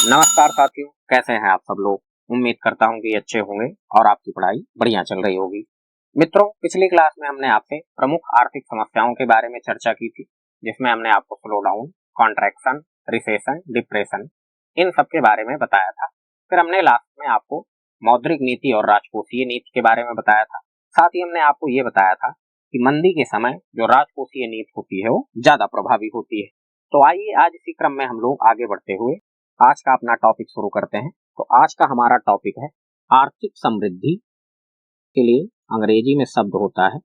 नमस्कार साथियों, कैसे हैं आप सब लोग। उम्मीद करता हूं कि अच्छे होंगे और आपकी पढ़ाई बढ़िया चल रही होगी। मित्रों, पिछली क्लास में हमने आपसे प्रमुख आर्थिक समस्याओं के बारे में चर्चा की थी, जिसमें हमने आपको slow down, contraction, recession, depression in सब के बारे में बताया था। फिर हमने लास्ट में आपको मौद्रिक नीति और राजकोषीय नीति के बारे में बताया था। साथ ही हमने आपको ये बताया था कि मंदी के समय जो राजकोषीय नीति होती है वो ज्यादा प्रभावी होती है। तो आइए आज इसी क्रम में हम लोग आगे बढ़ते हुए आज का अपना टॉपिक शुरू करते हैं। तो आज का हमारा टॉपिक है आर्थिक समृद्धि। के लिए अंग्रेजी में शब्द होता है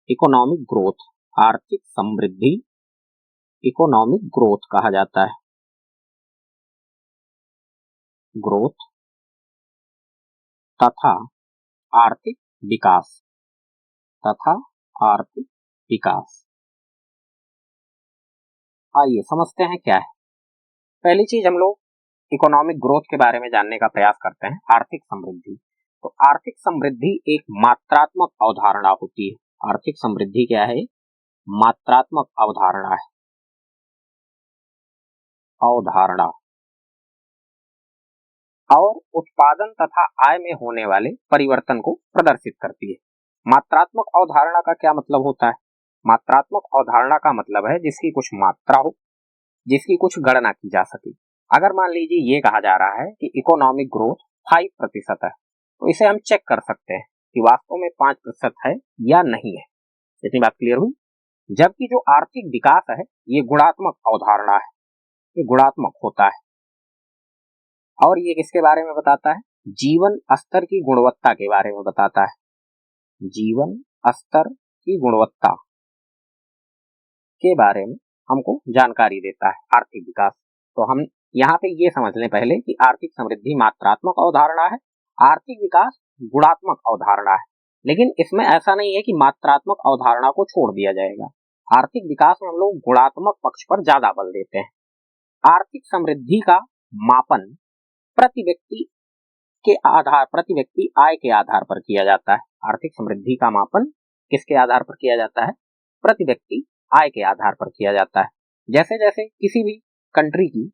इकोनॉमिक ग्रोथ। आर्थिक समृद्धि इकोनॉमिक ग्रोथ कहा जाता है। ग्रोथ तथा आर्थिक विकास तथा आर्थिक विकास। आइए समझते हैं क्या है। पहली चीज हम लोग इकोनॉमिक ग्रोथ के बारे में जानने का प्रयास करते हैं, आर्थिक समृद्धि। तो आर्थिक समृद्धि एक मात्रात्मक अवधारणा होती है। आर्थिक समृद्धि क्या है? मात्रात्मक अवधारणा है। अवधारणा और उत्पादन तथा आय में होने वाले परिवर्तन को प्रदर्शित करती है। मात्रात्मक अवधारणा का क्या मतलब होता है? मात्रात्मक अवधारणा का मतलब है जिसकी कुछ मात्रा हो, जिसकी कुछ गणना की जा सके। अगर मान लीजिए ये कहा जा रहा है कि इकोनॉमिक ग्रोथ 5% है, तो इसे हम चेक कर सकते हैं कि वास्तव में 5% है या नहीं है। इतनी बात क्लियर हुई। जबकि जो आर्थिक विकास है ये गुणात्मक अवधारणा है, ये गुणात्मक होता है और ये किसके बारे में बताता है? जीवन स्तर की गुणवत्ता के बारे में बताता है। जीवन स्तर की गुणवत्ता के बारे में हमको जानकारी देता है आर्थिक विकास। तो हम यहाँ पे ये समझ लें पहले कि आर्थिक समृद्धि मात्रात्मक अवधारणा है, आर्थिक विकास गुणात्मक अवधारणा है। लेकिन इसमें ऐसा नहीं है कि मात्रात्मक अवधारणा को छोड़ दिया जाएगा। आर्थिक विकास में हम लोग गुणात्मक पक्ष पर ज्यादा बल देते हैं। आर्थिक समृद्धि का मापन प्रति व्यक्ति आय के आधार पर किया जाता है। आर्थिक समृद्धि का मापन किसके आधार पर किया जाता है? प्रति व्यक्ति आय के आधार पर किया जाता है। जैसे जैसे किसी भी कंट्री की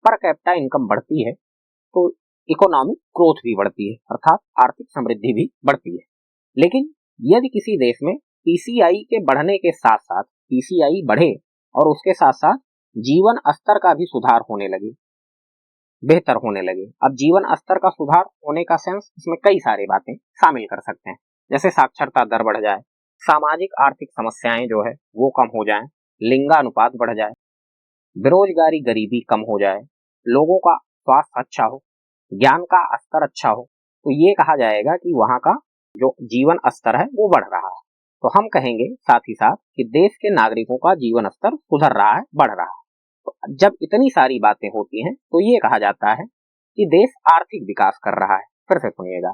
पर कैपिटा इनकम बढ़ती है तो इकोनॉमिक ग्रोथ भी बढ़ती है, अर्थात आर्थिक समृद्धि भी बढ़ती है। लेकिन यदि किसी देश में पीसीआई के बढ़ने के साथ साथ पीसीआई बढ़े और उसके साथ साथ जीवन स्तर का भी सुधार होने लगे, बेहतर होने लगे। अब जीवन स्तर का सुधार होने का सेंस इसमें कई सारी बातें शामिल कर सकते हैं। जैसे साक्षरता दर बढ़ जाए, सामाजिक आर्थिक समस्याएं जो है वो कम हो जाएं, लिंगानुपात बढ़ जाए, बेरोजगारी गरीबी कम हो जाए, लोगों का स्वास्थ्य अच्छा हो, ज्ञान का स्तर अच्छा हो, तो ये कहा जाएगा कि वहां का जो जीवन स्तर है वो बढ़ रहा है। तो हम कहेंगे साथ ही साथ कि देश के नागरिकों का जीवन स्तर सुधर रहा है, बढ़ रहा है। तो जब इतनी सारी बातें होती हैं तो ये कहा जाता है कि देश आर्थिक विकास कर रहा है। फिर से सुनिएगा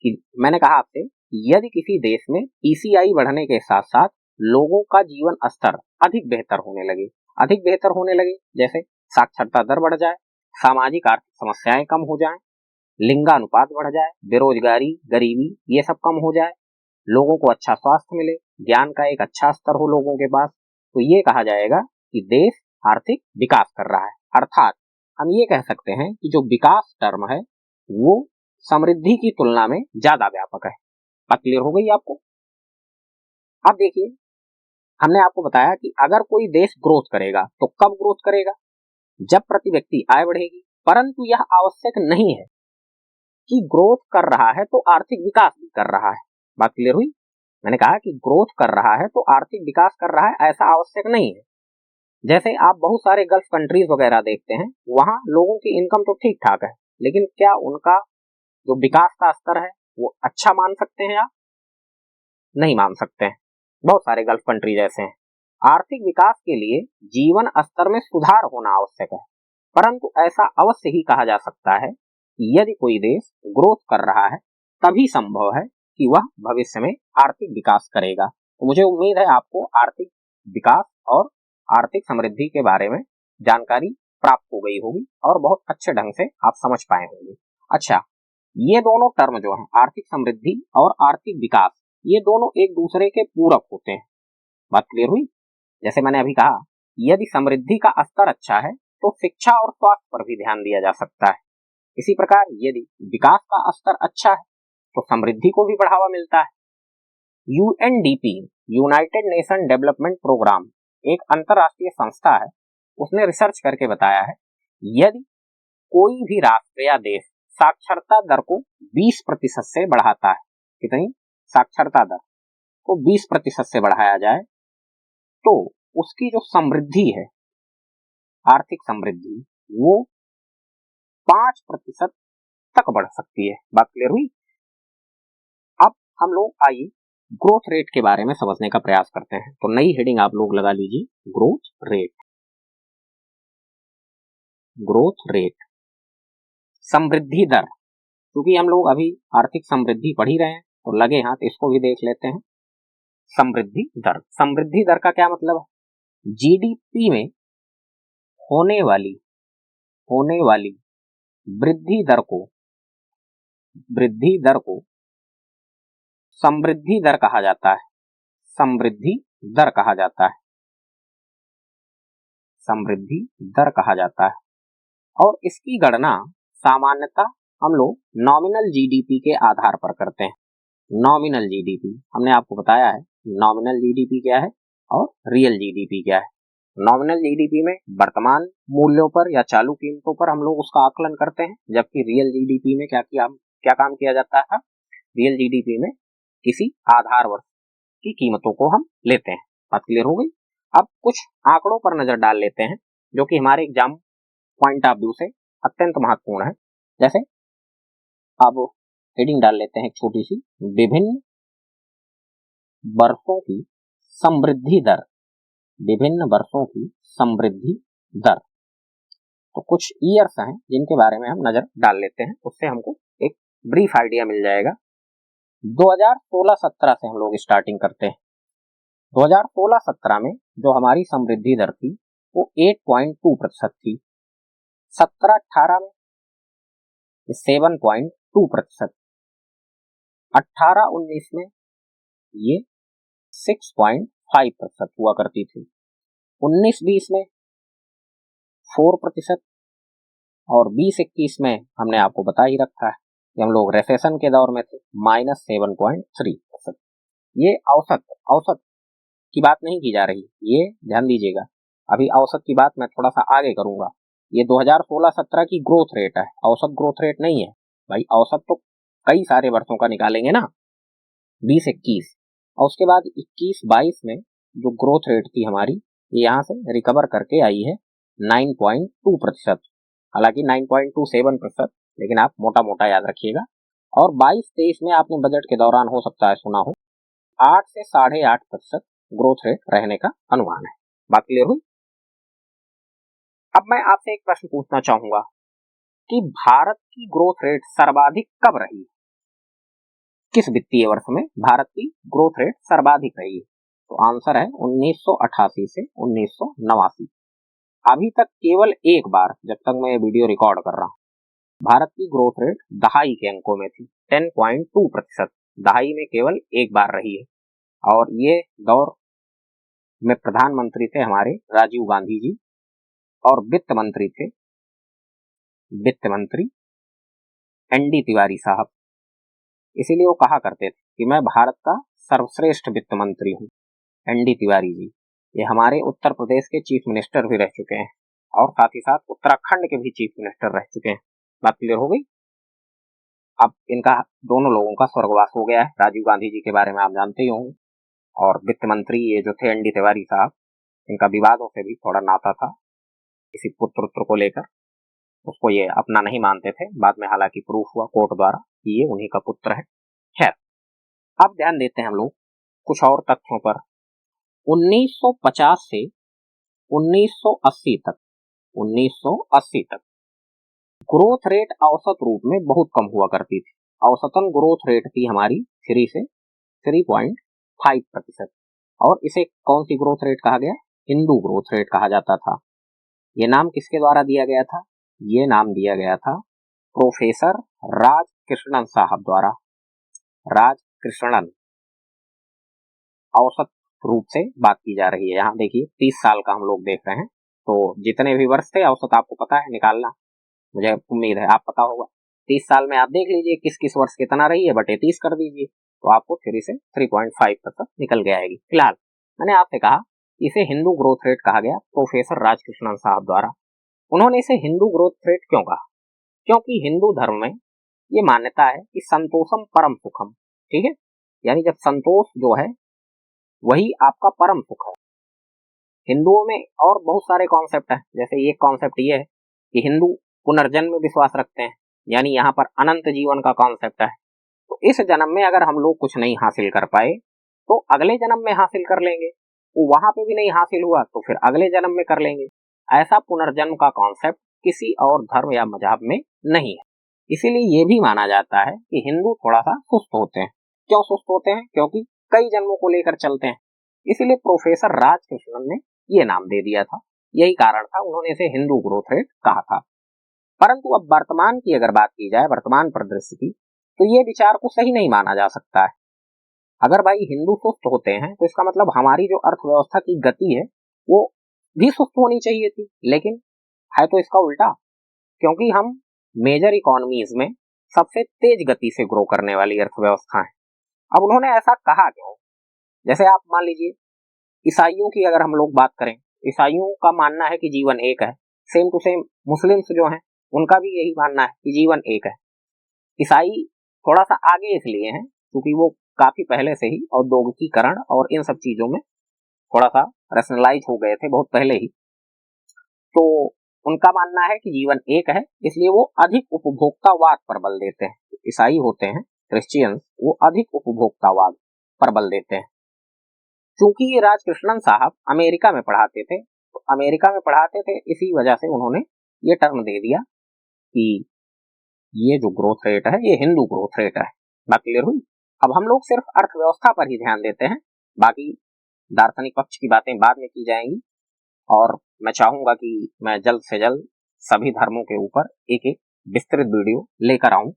कि मैंने कहा आपसे, यदि किसी देश में पीसीआई बढ़ने के साथ साथ लोगों का जीवन स्तर अधिक बेहतर होने लगे, जैसे साक्षरता दर बढ़ जाए, सामाजिक आर्थिक समस्याएं कम हो जाएं, लिंगानुपात बढ़ जाए, बेरोजगारी गरीबी ये सब कम हो जाए, लोगों को अच्छा स्वास्थ्य मिले, ज्ञान का एक अच्छा स्तर हो लोगों के पास, तो ये कहा जाएगा कि देश आर्थिक विकास कर रहा है। अर्थात हम ये कह सकते हैं कि जो विकास टर्म है वो समृद्धि की तुलना में ज्यादा व्यापक है। बात क्लियर हो गई आपको? अब देखिए, हमने आपको बताया कि अगर कोई देश ग्रोथ करेगा तो कब ग्रोथ करेगा? जब प्रति व्यक्ति आय बढ़ेगी। परंतु यह आवश्यक नहीं है कि ग्रोथ कर रहा है तो आर्थिक विकास भी कर रहा है। बात क्लियर हुई? मैंने कहा कि ग्रोथ कर रहा है तो आर्थिक विकास कर रहा है, ऐसा आवश्यक नहीं है। जैसे आप बहुत सारे गल्फ कंट्रीज वगैरह देखते हैं, वहां लोगों की इनकम तो ठीक ठाक है, लेकिन क्या उनका जो विकास का स्तर है वो अच्छा मान सकते हैं आप? नहीं मान सकते हैं। बहुत सारे गल्फ कंट्री जैसे हैं। आर्थिक विकास के लिए जीवन स्तर में सुधार होना आवश्यक है, परंतु ऐसा अवश्य ही कहा जा सकता है कि यदि कोई देश ग्रोथ कर रहा है तभी संभव है कि वह भविष्य में आर्थिक विकास करेगा। तो मुझे उम्मीद है आपको आर्थिक विकास और आर्थिक समृद्धि के बारे में जानकारी प्राप्त हो गई होगी और बहुत अच्छे ढंग से आप समझ पाए होंगे। अच्छा, ये दोनों टर्म जो है आर्थिक समृद्धि और आर्थिक विकास, ये दोनों एक दूसरे के पूरक होते हैं। बात क्लियर हुई? जैसे मैंने अभी कहा, यदि समृद्धि का स्तर अच्छा है तो शिक्षा और स्वास्थ्य पर भी ध्यान दिया जा सकता है। इसी प्रकार यदि विकास का स्तर अच्छा है तो समृद्धि को भी बढ़ावा मिलता है। UNDP, United Nation Development Programme, एक अंतरराष्ट्रीय संस्था है। उसने रिसर्च करके बताया है यदि कोई भी राष्ट्र या देश साक्षरता दर को 20% से बढ़ाता है, कितनी साक्षरता दर को 20% से बढ़ाया जाए तो उसकी जो समृद्धि है, आर्थिक समृद्धि, वो 5% तक बढ़ सकती है। बात क्लियर हुई? अब हम लोग आइए ग्रोथ रेट के बारे में समझने का प्रयास करते हैं। तो नई हेडिंग आप लोग लगा लीजिए, ग्रोथ रेट। ग्रोथ रेट, समृद्धि दर, क्योंकि हम लोग अभी आर्थिक समृद्धि पढ़ ही रहे हैं तो लगे हाथ इसको भी देख लेते हैं। समृद्धि दर, समृद्धि दर का क्या मतलब है? जीडीपी में होने वाली वृद्धि दर को समृद्धि दर कहा जाता है। समृद्धि दर कहा जाता है। समृद्धि दर कहा जाता है। और इसकी गणना सामान्यतः हम लोग नॉमिनल जीडीपी के आधार पर करते हैं। नॉमिनल जीडीपी हमने आपको बताया है, नॉमिनल जीडीपी क्या है और रियल जीडीपी क्या है। नॉमिनल जीडीपी में वर्तमान मूल्यों पर या चालू कीमतों पर हम लोग उसका आकलन करते हैं, जबकि रियल जीडीपी में क्या काम किया जाता है? रियल जीडीपी में किसी आधार वर्ष की कीमतों को हम लेते हैं। बात क्लियर हो गई? अब कुछ आंकड़ों पर नजर डाल लेते हैं जो कि हमारे एग्जाम पॉइंट ऑफ व्यू से अत्यंत महत्वपूर्ण है। जैसे अब हेडिंग डाल लेते हैं छोटी सी, विभिन्न वर्षों की समृद्धि दर। विभिन्न वर्षों की समृद्धि दर, तो कुछ ईयर्स हैं जिनके बारे में हम नजर डाल लेते हैं, उससे हमको एक ब्रीफ आइडिया मिल जाएगा। 2016-17 से हम लोग स्टार्टिंग करते हैं। 2016-17 में जो हमारी समृद्धि दर थी वो 8.2% थी। 17-18 में 7.2%, 18-19 में ये 6.5% हुआ करती थी। 19-20 में 4% और 20-21 में हमने आपको बता ही रखा है कि हम लोग रेसेशन के दौर में थे, -7.3%। ये औसत की बात नहीं की जा रही, ये ध्यान दीजिएगा। अभी औसत की बात मैं थोड़ा सा आगे करूंगा। ये 2016-17 की ग्रोथ रेट है, औसत ग्रोथ रेट नहीं है भाई। औसत तो कई सारे वर्षों का निकालेंगे ना, 20-21, और उसके बाद 21-22 में जो ग्रोथ रेट थी हमारी, ये यहाँ से रिकवर करके आई है 9.2%। हालांकि 9.27%, लेकिन आप मोटा मोटा याद रखिएगा। और 22-23 में आपने बजट के दौरान हो सकता है सुना हो, 8 से 8.5% ग्रोथ रेट रहने का अनुमान है। बात क्लियर हुई? अब मैं आपसे एक प्रश्न पूछना चाहूंगा कि भारत की ग्रोथ रेट सर्वाधिक कब रही? किस वित्तीय वर्ष में भारत की ग्रोथ रेट सर्वाधिक रही है? तो आंसर है 1988 से 1989। अभी तक केवल एक बार, जब तक मैं ये वीडियो रिकॉर्ड कर रहा हूं, भारत की ग्रोथ रेट दहाई के अंकों में थी, 10.2%। दहाई में केवल एक बार रही है, और ये दौर में प्रधानमंत्री थे हमारे राजीव गांधी जी, और वित्त मंत्री एनडी तिवारी साहब। इसीलिए वो कहा करते थे कि मैं भारत का सर्वश्रेष्ठ वित्त मंत्री हूँ। एनडी तिवारी जी ये हमारे उत्तर प्रदेश के चीफ मिनिस्टर भी रह चुके हैं, और साथ ही साथ उत्तराखंड के भी चीफ मिनिस्टर रह चुके हैं। बात क्लियर हो गई? अब इनका दोनों लोगों का स्वर्गवास हो गया है। राजीव गांधी जी के बारे में आप जानते ही होंगे, और वित्त मंत्री ये जो थे एनडी तिवारी साहब, इनका विवादों से भी थोड़ा नाता था, किसी पुत्र को लेकर। उसको ये अपना नहीं मानते थे, बाद में हालांकि प्रूफ हुआ कोर्ट द्वारा कि ये उन्हीं का पुत्र है। खैर, अब ध्यान देते हैं हम लोग कुछ और तथ्यों पर। 1950 से 1980 तक ग्रोथ रेट औसत रूप में बहुत कम हुआ करती थी। औसतन ग्रोथ रेट थी हमारी 3 से 3.5%, और इसे कौन सी ग्रोथ रेट कहा गया? हिंदू ग्रोथ रेट कहा जाता था। ये नाम किसके द्वारा दिया गया था? ये नाम दिया गया था प्रोफेसर राजकृष्णन साहब द्वारा। राजकृष्णन, औसत रूप से बात की जा रही है। यहाँ देखिए 30 साल का हम लोग देख रहे हैं, तो जितने भी वर्ष थे औसत आपको पता है निकालना, मुझे उम्मीद है आप पता होगा। 30 साल में आप देख लीजिए किस किस वर्ष कितना रही है, बटे 30 कर दीजिए तो आपको 3 से 3.5% निकल के आएगी। फिलहाल मैंने आपसे कहा इसे हिंदू ग्रोथ रेट कहा गया प्रोफेसर राजकृष्णन साहब द्वारा। उन्होंने इसे हिंदू ग्रोथ रेट क्यों कहा? क्योंकि हिंदू धर्म में ये मान्यता है कि संतोषम परम सुखम, ठीक है, यानी जब संतोष जो है वही आपका परम सुख है। हिंदुओं में और बहुत सारे कॉन्सेप्ट हैं, जैसे एक कॉन्सेप्ट ये है कि हिंदू पुनर्जन्म में विश्वास रखते हैं, यानी यहाँ पर अनंत जीवन का कॉन्सेप्ट है। तो इस जन्म में अगर हम लोग कुछ नहीं हासिल कर पाए तो अगले जन्म में हासिल कर लेंगे, वो वहां पे भी नहीं हासिल हुआ तो फिर अगले जन्म में कर लेंगे। ऐसा पुनर्जन्म का कॉन्सेप्ट किसी और धर्म या मजहब में नहीं है। इसीलिए ये भी माना जाता है कि हिंदू थोड़ा सा सुस्त होते हैं। क्यों सुस्त होते हैं? क्योंकि कई जन्मों को लेकर चलते हैं। इसीलिए प्रोफेसर राजकृष्णन ने ये नाम दे दिया था, यही कारण था उन्होंने इसे हिंदू ग्रोथ रेट कहा था। परंतु अब वर्तमान की अगर बात की जाए, वर्तमान परिदृश्य की, तो ये विचार को सही नहीं माना जा सकता है। अगर भाई हिंदू सुस्त होते हैं तो इसका मतलब हमारी जो अर्थव्यवस्था की गति है वो भी सुस्त होनी चाहिए थी, लेकिन है तो इसका उल्टा। क्योंकि हम मेजर इकोनॉमीज में सबसे तेज गति से ग्रो करने वाली अर्थव्यवस्था है। अब उन्होंने ऐसा कहा क्यों? जैसे आप मान लीजिए ईसाइयों की अगर हम लोग बात करें, ईसाइयों का मानना है कि जीवन एक है। सेम टू सेम मुस्लिम्स जो हैं उनका भी यही मानना है कि जीवन एक है। ईसाई थोड़ा सा आगे इसलिए हैं क्योंकि वो काफी पहले से ही औद्योगिकीकरण और इन सब चीजों में थोड़ा सा रैशनलाइज हो गए थे बहुत पहले ही। तो उनका मानना है कि जीवन एक है, इसलिए वो अधिक उपभोक्तावाद पर बल देते हैं। ईसाई होते हैं क्रिश्चियंस, वो अधिक उपभोक्तावाद पर बल देते हैं। क्योंकि ये राजकृष्णन साहब अमेरिका में पढ़ाते थे, तो अमेरिका में पढ़ाते थे इसी वजह से उन्होंने ये टर्म दे दिया कि ये जो ग्रोथ रेट है ये हिंदू ग्रोथ रेट है। बात क्लियर हुई? अब हम लोग सिर्फ अर्थव्यवस्था पर ही ध्यान देते हैं, बाकी दार्शनिक पक्ष की बातें बाद में की जाएंगी। और मैं चाहूंगा कि मैं जल्द से जल्द सभी धर्मों के ऊपर एक एक विस्तृत वीडियो लेकर आऊं।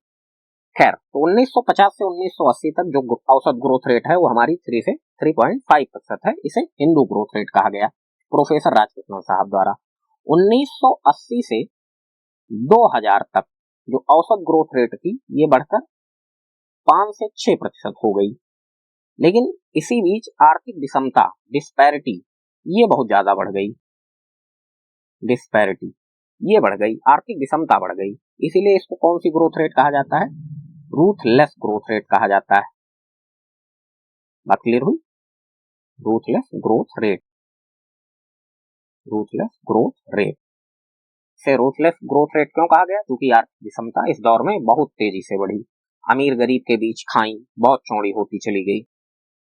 खैर, तो 1950 से 1980 तक जो औसत ग्रोथ रेट है वो हमारी 3 से 3.5% है। इसे हिंदू ग्रोथ रेट कहा गया प्रोफेसर राजकृष्णन साहब द्वारा। 1980 से 2000 तक जो औसत ग्रोथ रेट थी ये बढ़कर 5 से 6% हो गई। लेकिन इसी बीच आर्थिक विषमता, डिस्पैरिटी, ये बहुत ज्यादा बढ़ गई। डिस्पैरिटी ये बढ़ गई, आर्थिक विषमता बढ़ गई। इसीलिए इसको कौन सी ग्रोथ रेट कहा जाता है? रूथलेस ग्रोथ रेट कहा जाता है। बात क्लियर हुई? Ruthless growth rate, ruthless growth rate से रूथलेस ग्रोथ रेट क्यों कहा गया? क्योंकि आर्थिक विषमता इस दौर में बहुत तेजी से बढ़ी। अमीर गरीब के बीच खाई बहुत चौड़ी होती चली गई।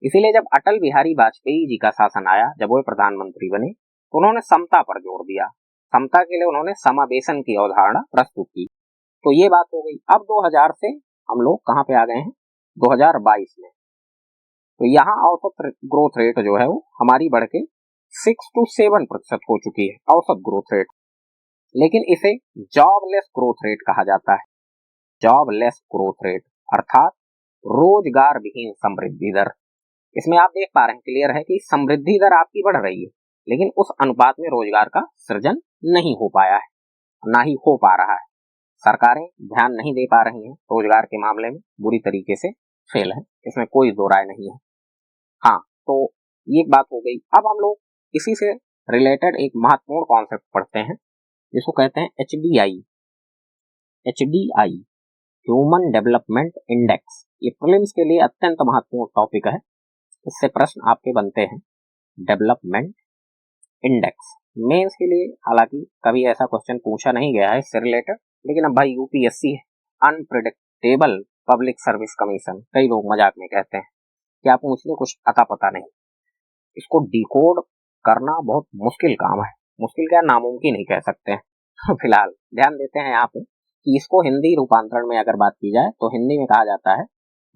इसीलिए जब अटल बिहारी वाजपेयी जी का शासन आया, जब वो प्रधानमंत्री बने, तो उन्होंने समता पर जोर दिया। समता के लिए उन्होंने समावेशन की अवधारणा प्रस्तुत की। तो ये बात हो गई। अब 2000 से हम लोग कहाँ पे आ गए हैं? 2022 में। तो यहाँ औसत ग्रोथ रेट जो है वो हमारी बढ़ के 6 to 7% हो चुकी है औसत ग्रोथ रेट। लेकिन इसे जॉबलेस ग्रोथ रेट कहा जाता है। जॉबलेस ग्रोथ रेट अर्थात रोजगार विहीन समृद्धि दर। इसमें आप देख पा रहे हैं, क्लियर है कि समृद्धि दर आपकी बढ़ रही है, लेकिन उस अनुपात में रोजगार का सृजन नहीं हो पाया है, ना ही हो पा रहा है। सरकारें ध्यान नहीं दे पा रही हैं रोजगार के मामले में, बुरी तरीके से फेल है, इसमें कोई दो राय नहीं है। हाँ, तो ये एक बात हो गई। अब हम लोग इसी से रिलेटेड एक महत्वपूर्ण कॉन्सेप्ट पढ़ते हैं जिसको कहते हैं HDI। HDI human development index. ये प्रीलिम्स के लिए अत्यंत महत्वपूर्ण टॉपिक है। इससे प्रश्न आपके बनते हैं। डेवलपमेंट इंडेक्स मेंस के लिए हालांकि कभी ऐसा क्वेश्चन पूछा नहीं गया है इससे रिलेटेड, लेकिन अब भाई UPSC है, अनप्रिडिक्टेबल पब्लिक सर्विस कमीशन, कई लोग मजाक में कहते हैं कि आपको मुझसे कुछ अता पता नहीं। इसको डिकोड करना बहुत मुश्किल काम है, मुश्किल क्या नामुमकिन ही कह सकते हैं। फिलहाल ध्यान देते हैं यहाँ पे कि इसको हिंदी रूपांतरण में अगर बात की जाए तो हिंदी में कहा जाता है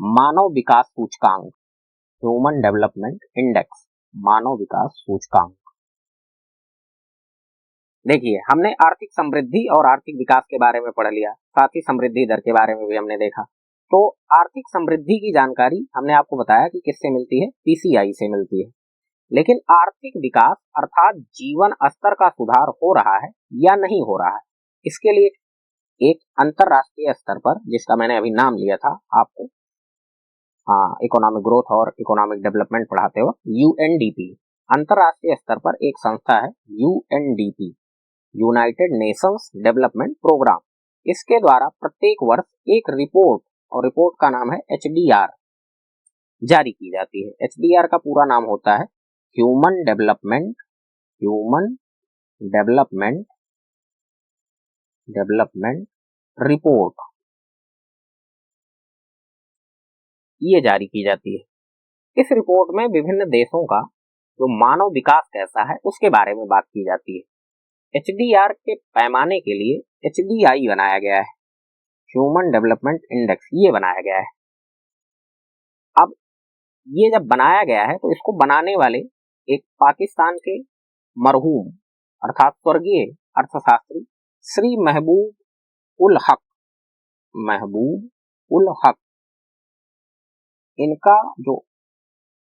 मानव विकास सूचकांक, ह्यूमन डेवलपमेंट इंडेक्स, मानव विकास सूचकांक। देखिए, हमने आर्थिक समृद्धि और आर्थिक विकास के बारे में पढ़ लिया, साथ ही समृद्धि दर के बारे में भी हमने देखा। तो आर्थिक समृद्धि की जानकारी हमने आपको बताया कि किससे मिलती है? PCI से मिलती है। लेकिन आर्थिक विकास अर्थात जीवन स्तर का सुधार हो रहा है या नहीं हो रहा है, इसके लिए एक अंतरराष्ट्रीय स्तर पर, जिसका मैंने अभी नाम लिया था आपको इकोनॉमिक ग्रोथ और इकोनॉमिक डेवलपमेंट पढ़ाते वक्त, यूएनडीपी, अंतरराष्ट्रीय स्तर पर एक संस्था है UNDP, United Nations Development Programme. इसके द्वारा प्रत्येक वर्ष एक रिपोर्ट, और रिपोर्ट का नाम है एचडीआर, जारी की जाती है। एचडीआर का पूरा नाम होता है ह्यूमन डेवलपमेंट रिपोर्ट, ये जारी की जाती है। इस रिपोर्ट में विभिन्न देशों का जो मानव विकास कैसा है उसके बारे में बात की जाती है। एचडीआर के पैमाने के लिए एचडीआई बनाया गया है, ह्यूमन डेवलपमेंट इंडेक्स, ये बनाया गया है। अब ये जब बनाया गया है तो इसको बनाने वाले एक पाकिस्तान के मरहूम अर्थात स्वर्गीय अर्थशास्त्री श्री महबूब उल हक, इनका जो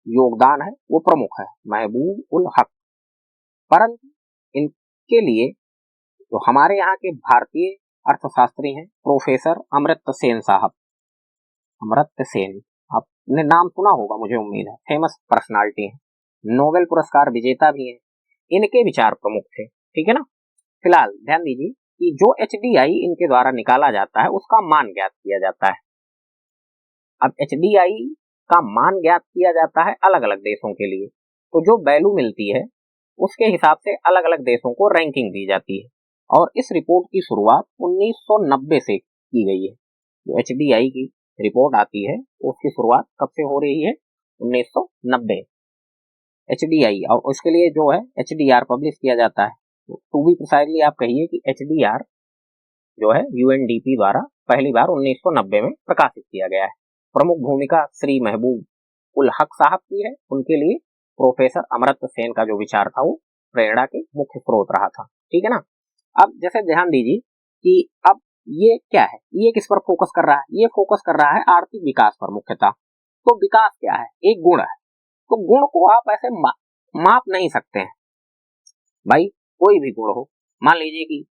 योगदान है वो प्रमुख है, महबूब उल हक। परंतु इनके लिए जो हमारे यहाँ के भारतीय अर्थशास्त्री हैं प्रोफेसर अमर्त्य सेन साहब, अमर्त्य सेन, आपने नाम सुना होगा मुझे उम्मीद है, फेमस पर्सनालिटी है, नोबेल पुरस्कार विजेता भी हैं, इनके विचार प्रमुख थे। ठीक है ना। फिलहाल ध्यान दीजिए कि जो एचडीआई इनके द्वारा निकाला जाता है उसका मान ज्ञात किया जाता है। अब एचडीआई का मान ज्ञात किया जाता है अलग अलग देशों के लिए, तो जो वैल्यू मिलती है उसके हिसाब से अलग अलग देशों को रैंकिंग दी जाती है। और इस रिपोर्ट की शुरुआत 1990 से की गई है। जो एचडीआई की रिपोर्ट आती है उसकी शुरुआत कब से हो रही है? 1990। एचडीआई, और उसके लिए जो है एचडीआर पब्लिश किया जाता है। टू बी प्रिसाइजली आप कहिए कि एचडीआर जो है यूएनडीपी द्वारा पहली बार 1990 में प्रकाशित किया गया है। प्रमुख भूमिका श्री महबूब उल हक साहब की है, उनके लिए प्रोफेसर अमर्त्य सेन का जो विचार था वो प्रेरणा के मुख्य स्रोत रहा था। ठीक है ना। अब जैसे ध्यान दीजिए कि अब ये क्या है, ये किस पर फोकस कर रहा है? ये फोकस कर रहा है आर्थिक विकास पर मुख्यतः। तो विकास क्या है? एक गुण है, तो गुण को आप ऐसे माप नहीं सकते हैं भाई। कोई भी गुण हो, मान लीजिए कि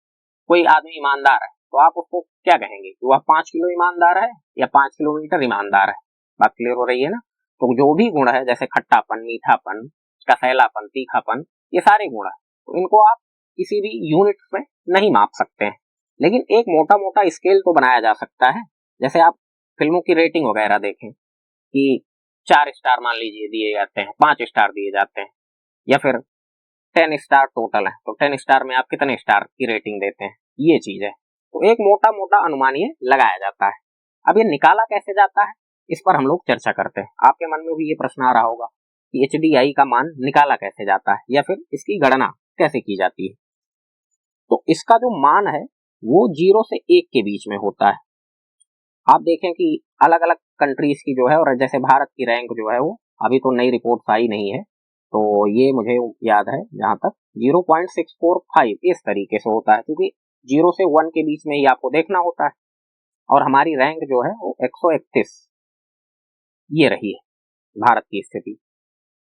कोई आदमी ईमानदार है तो आप उसको क्या कहेंगे कि वह 5 किलो ईमानदार है या 5 किलोमीटर ईमानदार है? बात क्लियर हो रही है ना। तो जो भी गुण है जैसे खट्टापन, मीठापन, कसैलापन, तीखापन, ये सारे गुण है, तो इनको आप किसी भी यूनिट में नहीं माप सकते हैं, लेकिन एक मोटा मोटा स्केल तो बनाया जा सकता है। जैसे आप फिल्मों की रेटिंग वगैरह देखें कि 4 स्टार मान लीजिए दिए जाते हैं, 5 स्टार दिए जाते हैं, या फिर 10 स्टार टोटल है तो 10 स्टार में आप कितने स्टार की रेटिंग देते हैं, ये चीज है। तो एक मोटा मोटा अनुमान ये लगाया जाता है। अब ये निकाला कैसे जाता है, इस पर हम लोग चर्चा करते हैं। आपके मन में भी ये प्रश्न आ रहा होगा कि एचडीआई का मान निकाला कैसे जाता है या फिर इसकी गणना कैसे की जाती है। तो इसका जो मान है वो 0 से 1 के बीच में होता है। आप देखें कि अलग अलग कंट्रीज की जो है, और जैसे भारत की रैंक जो है वो अभी तो नई रिपोर्ट आई नहीं है, तो ये मुझे याद है जहां तक 0.645 इस तरीके से होता है, क्योंकि 0 से 1 के बीच में ही आपको देखना होता है। और हमारी रैंक जो है वो 131 ये रही है भारत की स्थिति।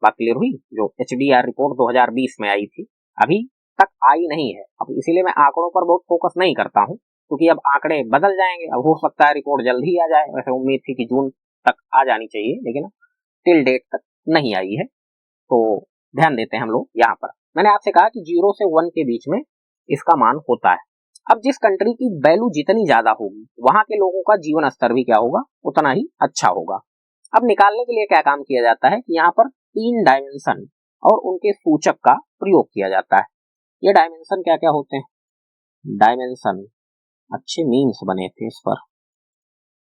बात क्लियर हुई। जो एचडीआर रिपोर्ट 2020 में आई थी अभी तक आई नहीं है। अब इसीलिए मैं आंकड़ों पर बहुत फोकस नहीं करता हूं, क्योंकि अब आंकड़े बदल जाएंगे। अब हो सकता है रिपोर्ट जल्द ही आ जाए, वैसे उम्मीद थी कि जून तक आ जानी चाहिए, लेकिन टिल डेट तक नहीं आई है। तो ध्यान देते हैं हम लोग यहाँ पर। मैंने आपसे कहा कि 0 से 1 के बीच में इसका मान होता है। अब जिस कंट्री की वैल्यू जितनी ज्यादा होगी वहां के लोगों का जीवन स्तर भी क्या होगा, उतना ही अच्छा होगा। अब निकालने के लिए क्या काम किया जाता है कि यहाँ पर 3 डायमेंशन और उनके सूचक का प्रयोग किया जाता है। ये डायमेंशन क्या क्या होते हैं? डायमेंशन, अच्छे मीम्स बने थे इस पर,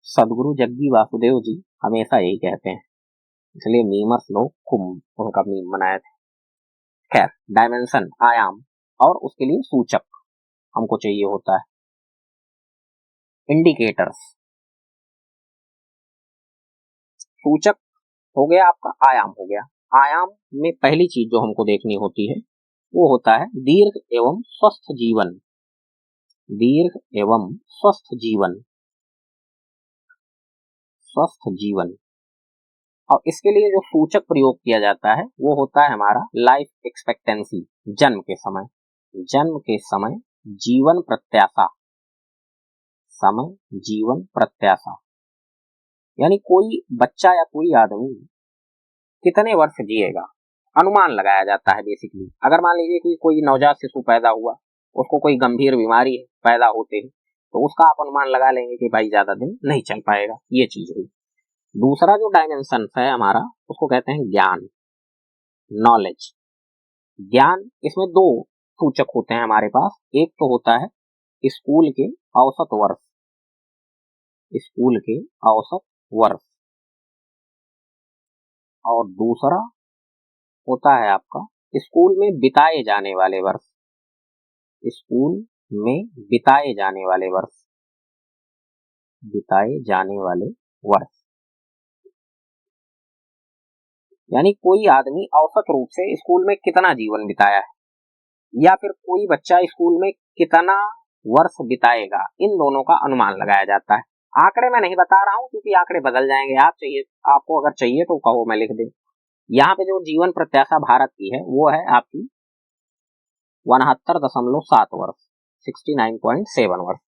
सदगुरु जग्गी वासुदेव जी हमेशा यही कहते हैं, इसलिए मीमर्स लोग खूब उनका मीम बनाए थे। खैर, डायमेंशन आयाम और उसके लिए सूचक हमको चाहिए होता है। इंडिकेटर्स, सूचक हो गया आपका, आयाम हो गया। आयाम में पहली चीज जो हमको देखनी होती है वो होता है दीर्घ एवं स्वस्थ जीवन। दीर्घ एवं स्वस्थ जीवन, स्वस्थ जीवन। और इसके लिए जो सूचक प्रयोग किया जाता है वो होता है हमारा लाइफ एक्सपेक्टेंसी, जन्म के समय। जन्म के समय जीवन प्रत्याशा, समय जीवन प्रत्याशा, यानी कोई बच्चा या कोई आदमी कितने वर्ष जिएगा अनुमान लगाया जाता है बेसिकली। अगर मान लीजिए कि कोई नवजात शिशु पैदा हुआ, उसको कोई गंभीर बीमारी है पैदा होते ही, तो उसका आप अनुमान लगा लेंगे कि भाई ज्यादा दिन नहीं चल पाएगा, ये चीज हुई। दूसरा जो डायमेंशन है हमारा उसको कहते हैं ज्ञान, नॉलेज। ज्ञान, इसमें दो सूचक होते हैं हमारे पास। एक तो होता है स्कूल के औसत वर्ष, स्कूल के औसत वर्ष, और दूसरा होता है आपका स्कूल में बिताए जाने वाले वर्ष, स्कूल में बिताए जाने वाले वर्ष, बिताए जाने वाले वर्ष। यानी कोई आदमी औसत रूप से स्कूल में कितना जीवन बिताया है, या फिर कोई बच्चा स्कूल में कितना वर्ष बिताएगा, इन दोनों का अनुमान लगाया जाता है। आंकड़े मैं नहीं बता रहा हूं क्योंकि आंकड़े बदल जाएंगे। आपको अगर चाहिए तो कहो, मैं लिख दे। यहाँ पे जो जीवन प्रत्याशा भारत की है वो है आपकी 69.7 वर्ष, 69.7 वर्ष।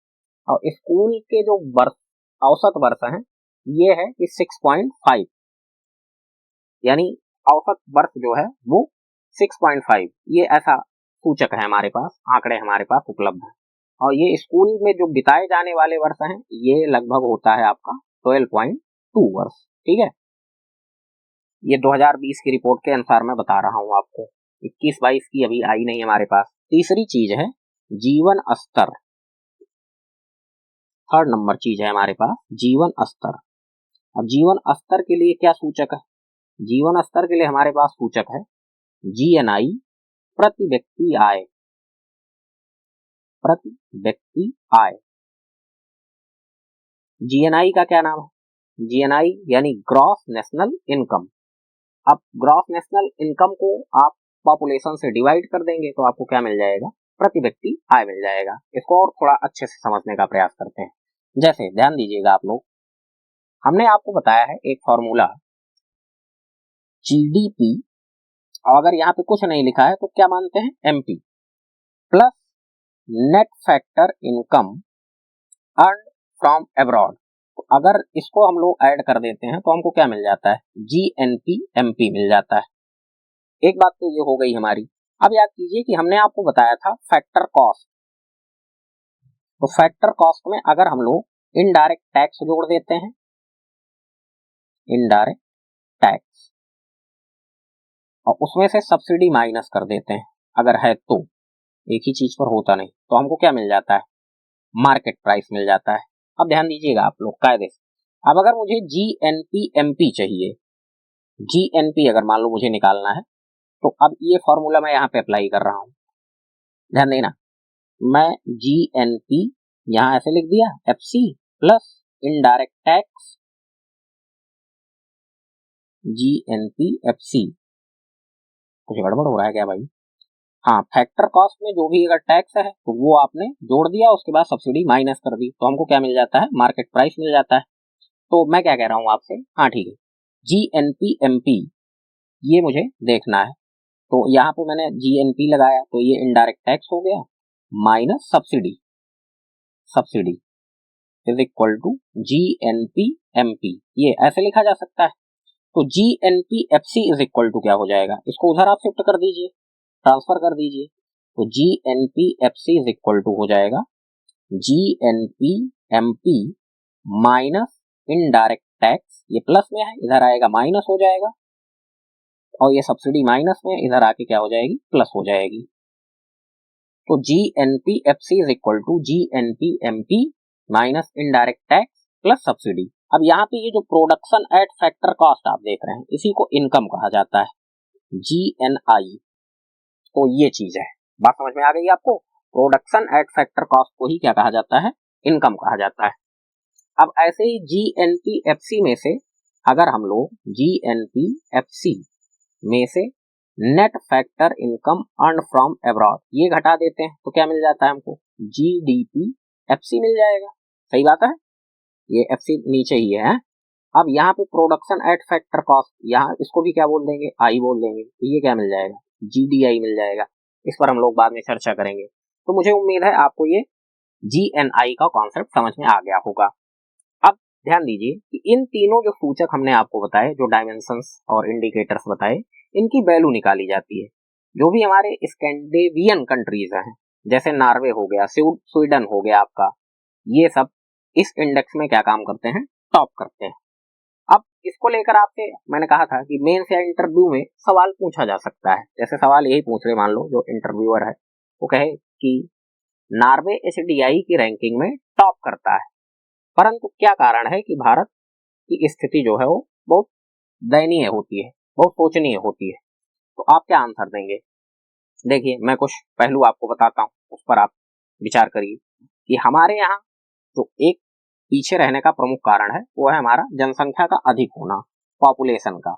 और स्कूल के जो वर्ष, औसत वर्ष हैं, ये है कि 6.5, यानी औसत वर्ष जो है वो 6.5, ये ऐसा सूचक है हमारे पास, आंकड़े हमारे पास उपलब्ध है। और ये स्कूल में जो बिताए जाने वाले वर्ष हैं ये लगभग होता है आपका 12.2 वर्ष। ठीक है, ये 2020 की रिपोर्ट के अनुसार मैं बता रहा हूं आपको, 21-22 की अभी आई नहीं हमारे पास। तीसरी चीज है जीवन स्तर, थर्ड नंबर चीज है हमारे पास जीवन स्तर। अब जीवन स्तर के लिए क्या सूचक है? जीवन स्तर के लिए हमारे पास सूचक है GNI, प्रति व्यक्ति आय, प्रति व्यक्ति आय। GNI का क्या नाम है? GNI यानी ग्रॉस नेशनल इनकम। अब ग्रॉस नेशनल इनकम को आप पॉपुलेशन से डिवाइड कर देंगे तो आपको क्या मिल जाएगा? प्रति व्यक्ति आय मिल जाएगा। इसको और थोड़ा अच्छे से समझने का प्रयास करते हैं। जैसे ध्यान दीजिएगा आप लोग, हमने आपको बताया है एक फॉर्मूला GDP, और अगर यहाँ पे कुछ नहीं लिखा है तो क्या मानते हैं? MP plus net factor income earn from abroad. तो अगर इसको हम लोग ऐड कर देते हैं तो हमको क्या मिल जाता है? GNP-MP मिल जाता है। एक बात तो ये हो गई हमारी। अब याद कीजिए कि हमने आपको बताया था फैक्टर कॉस्ट, तो फैक्टर कॉस्ट में अगर हम लोग इनडायरेक्ट टैक्स जोड़ देते हैं, इनडायरेक्ट टैक्स, और उसमें से सब्सिडी माइनस कर देते हैं अगर है तो, एक ही चीज पर होता नहीं, तो हमको क्या मिल जाता है? मार्केट प्राइस मिल जाता है। अब ध्यान दीजिएगा आप लोग कायदे से, अब अगर मुझे GNP-MP चाहिए, GNP अगर मान लो मुझे निकालना है, तो अब ये फॉर्मूला मैं यहाँ पे अप्लाई कर रहा हूं, ध्यान देना। मैं GNP यहाँ ऐसे लिख दिया, FC plus indirect tax GNP-FC। कुछ गड़बड़ हो रहा है क्या भाई? हाँ, फैक्टर कॉस्ट में जो भी अगर टैक्स है तो वो आपने जोड़ दिया, उसके बाद सब्सिडी माइनस कर दी, तो हमको क्या मिल जाता है? मार्केट प्राइस मिल जाता है। तो मैं क्या कह रहा हूँ आपसे, हाँ ठीक है, GNP-MP ये मुझे देखना है, तो यहाँ पे मैंने GNP लगाया तो ये इनडायरेक्ट टैक्स हो गया minus subsidy, subsidy is equal to GNP-MP, ये ऐसे लिखा जा सकता है। तो GNP-FC इज इक्वल टू क्या हो जाएगा? इसको उधर आप शिफ्ट कर दीजिए, ट्रांसफर कर दीजिए, तो GNP-FC इज इक्वल टू हो जाएगा GNP-MP माइनस इनडायरेक्ट टैक्स, ये प्लस में है इधर आएगा माइनस हो जाएगा, और ये सब्सिडी माइनस में इधर आके क्या हो जाएगी? प्लस हो जाएगी। तो GNP-FC is equal to GNP-MP minus indirect tax plus subsidy. अब यहाँ पे ये जो प्रोडक्शन एट फैक्टर कॉस्ट आप देख रहे हैं, इसी को इनकम कहा जाता है, GNI। तो ये चीज है, बात समझ में आ गई आपको? प्रोडक्शन एट फैक्टर कॉस्ट को ही क्या कहा जाता है? इनकम कहा जाता है। अब ऐसे ही GNP-FC में से अगर हम लोग GNP-FC में से net factor income earn from abroad ये घटा देते हैं तो क्या मिल जाता है हमको? GDP-FC मिल जाएगा। सही बात है, ये FC नीचे ही है। अब यहाँ पे प्रोडक्शन एट फैक्टर कॉस्ट, यहाँ इसको भी क्या बोल देंगे, आई बोल देंगे, तो ये क्या मिल जाएगा, GDI मिल जाएगा। इस पर हम लोग बाद में चर्चा करेंगे। तो मुझे उम्मीद है आपको ये GNI का कॉन्सेप्ट समझ में आ गया होगा। अब ध्यान दीजिए कि इन तीनों जो सूचक हमने आपको बताए, जो डायमेंशंस और इंडिकेटर्स बताए, इनकी वैल्यू निकाली जाती है। जो भी हमारे स्कैंडिनेवियन कंट्रीज हैं, जैसे नॉर्वे हो गया, स्वीडन हो गया आपका, ये सब इस इंडेक्स में क्या काम करते हैं, टॉप करते हैं। अब इसको लेकर आपसे मैंने कहा था कि मेंस या इंटरव्यू में सवाल पूछा जा सकता है। जैसे सवाल यही पूछ रहे, मान लो जो इंटरव्यूअर है वो कहे कि नॉर्वे HDI की रैंकिंग में टॉप करता है, परंतु क्या कारण है कि भारत की स्थिति जो है वो बहुत दयनीय होती है, बहुत शोचनीय होती है। तो आप क्या आंसर देंगे? देखिए, मैं कुछ पहलू आपको बताता हूँ, उस पर आप विचार करिए कि हमारे यहाँ जो एक पीछे रहने का प्रमुख कारण है वो है हमारा जनसंख्या का अधिक होना, पॉपुलेशन का।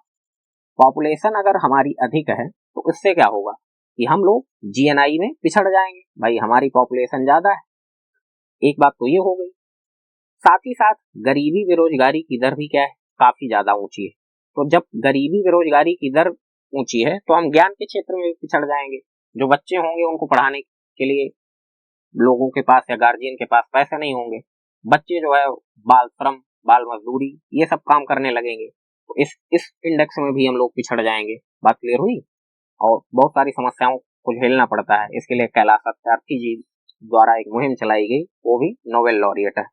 पॉपुलेशन अगर हमारी अधिक है तो इससे क्या होगा कि हम लोग GNI में पिछड़ जाएंगे। भाई हमारी पॉपुलेशन ज्यादा है, एक बात तो ये हो गई। साथ ही साथ गरीबी बेरोजगारी की दर भी क्या है, काफी ज्यादा ऊंची है। तो जब गरीबी बेरोजगारी की दर ऊंची है तो हम ज्ञान के क्षेत्र में पिछड़ जाएंगे। जो बच्चे होंगे उनको पढ़ाने के लिए लोगों के पास या गार्जियन के पास पैसे नहीं होंगे, बच्चे जो है बाल श्रम, बाल मजदूरी, ये सब काम करने लगेंगे। तो इस इंडेक्स में भी हम लोग पिछड़ जाएंगे। बात क्लियर हुई? और बहुत सारी समस्याओं को झेलना पड़ता है। इसके लिए कैलाश सत्यार्थी जी द्वारा एक मुहिम चलाई गई, वो भी नोबेल लॉरिएट है।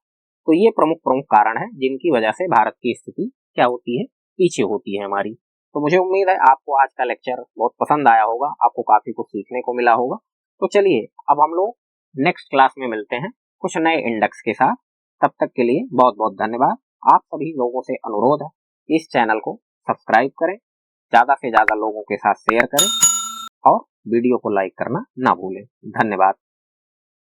तो ये प्रमुख कारण है जिनकी वजह से भारत की स्थिति क्या होती है, पीछे होती है हमारी। तो मुझे उम्मीद है आपको आज का लेक्चर बहुत पसंद आया होगा, आपको काफी कुछ सीखने को मिला होगा। तो चलिए अब हम लोग नेक्स्ट क्लास में मिलते हैं कुछ नए इंडेक्स के साथ। तब तक के लिए बहुत बहुत धन्यवाद। आप सभी लोगों से अनुरोध है, इस चैनल को सब्सक्राइब करें, ज्यादा से ज्यादा लोगों के साथ शेयर करें और वीडियो को लाइक करना ना भूलें। धन्यवाद।